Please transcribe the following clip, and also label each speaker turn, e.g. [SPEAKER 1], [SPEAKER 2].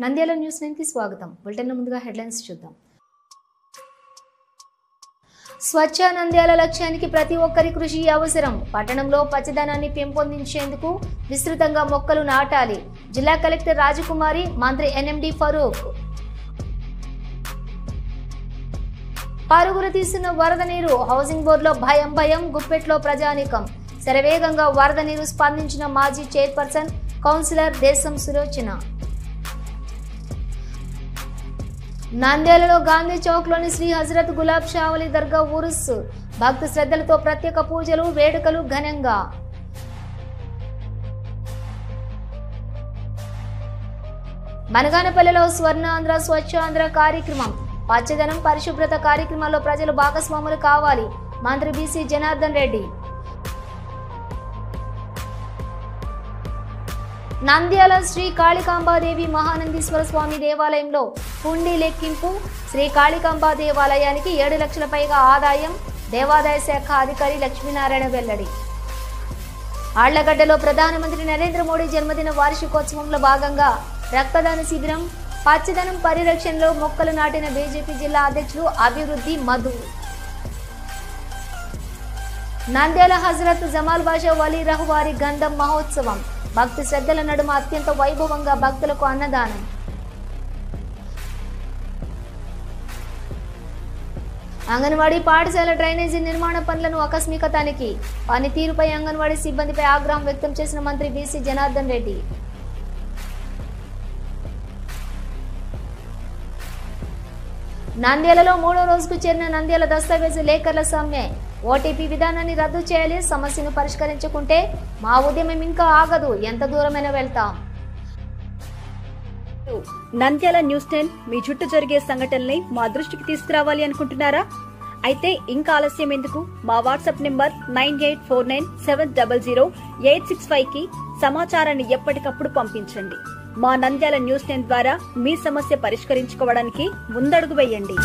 [SPEAKER 1] Nandyal news 9 కి స్వాగతం. Bulletin ముందుగా హెడ్లైన్స్ చూద్దాం. స్వచ్ఛ నంద్యాల లక్ష్యానికి ప్రతి ఒక్కరి కృషి అవసరం. పట్టణంలో పచ్చదనాన్ని పెంపొందించేందుకు విస్తృతంగా మొక్కలు నాటాలి. జిల్లా కలెక్టర్ రాజకుమారి, మంత్రి ఎన్ఎండి ఫరూక్. పరుగులు తీస్తున్న వరద నీరు. హౌసింగ్ బోర్డులో భయం, గుప్పెట్లో ప్రజానీకం. శరవేగంగా వరద నీరు స్పందించిన మాజీ చైర్పర్సన్ కౌన్సిలర్ దేశం సులోచన. నంద్యాలలో గాంధీ చౌక్లోని శ్రీ హజరత్ గులాబ్ షావలి దర్గా ఉరుస్. భక్తి శ్రద్ధలతో ప్రత్యేక పూజలు, వేడుకలు ఘనంగా. మనగానపల్లిలో స్వర్ణాంధ్ర స్వచ్ఛాంధ్ర కార్యక్రమం. పచ్చదనం, పరిశుభ్రత కార్యక్రమాల్లో ప్రజలు భాగస్వాములు కావాలి. మంత్రి బీసీ జనార్దన్ రెడ్డి. నంద్యాల శ్రీ కాళికాంబాదేవి మహానందీశ్వర స్వామి దేవాలయంలో హుండీ లెక్కింపు. శ్రీ కాళికాంబా దేవాలయానికి 7 లక్షల పైగా ఆదాయం. దేవాదాయ శాఖ అధికారి లక్ష్మీనారాయణ వెల్లడి. ఆళ్లగడ్డలో ప్రధానమంత్రి నరేంద్ర మోడీ జన్మదిన వార్షికోత్సవంలో భాగంగా రక్తదాన శిబిరం. పచ్చదనం పరిరక్షణలో మొక్కలు నాటిన బీజేపీ జిల్లా అధ్యక్షులు అభివృద్ధి మధు. నంద్యాల హజరత్ జమాల్ బాషా వలీ రహ్వారి గంధం మహోత్సవం. భక్తి శ్రద్ధల నడుమ అత్యంత వైభవంగా భక్తులకు అన్నదానం. అంగన్వాడీ పాఠశాల డ్రైనేజీ నిర్మాణ పనులను ఆకస్మిక తనిఖీ. పనితీరుపై అంగన్వాడీ సిబ్బందిపై ఆగ్రహం వ్యక్తం చేసిన మంత్రి బీసీ జనార్దన్ రెడ్డి. నంద్యాలలో 3వ రోజుకు చేరిన నంద్యాల దస్తావేజు లేఖర్ల సమ్మె. ఓటీపీ విధానాన్ని రద్దు చేయాలి. సమస్యను పరిష్కరించుకుంటే మా ఉద్యమం ఇంకా ఆగదు. ఎంత దూరమైనా వెళ్తాం.
[SPEAKER 2] నంద్యాల న్యూస్ 10 మీ చుట్టూ జరిగే సంఘటనల్ని మా దృష్టికి తీసుకురావాలి అనుకుంటున్నారా? అయితే ఇంకా ఆలస్యం ఎందుకు? మా వాట్సాప్ నెంబర్ 9849700865 కి సమాచారాన్ని ఎప్పటికప్పుడు పంపించండి. మా నంద్యాల న్యూస్ 10 ద్వారా మీ సమస్య పరిష్కరించుకోవడానికి ముందడుగు వేయండి.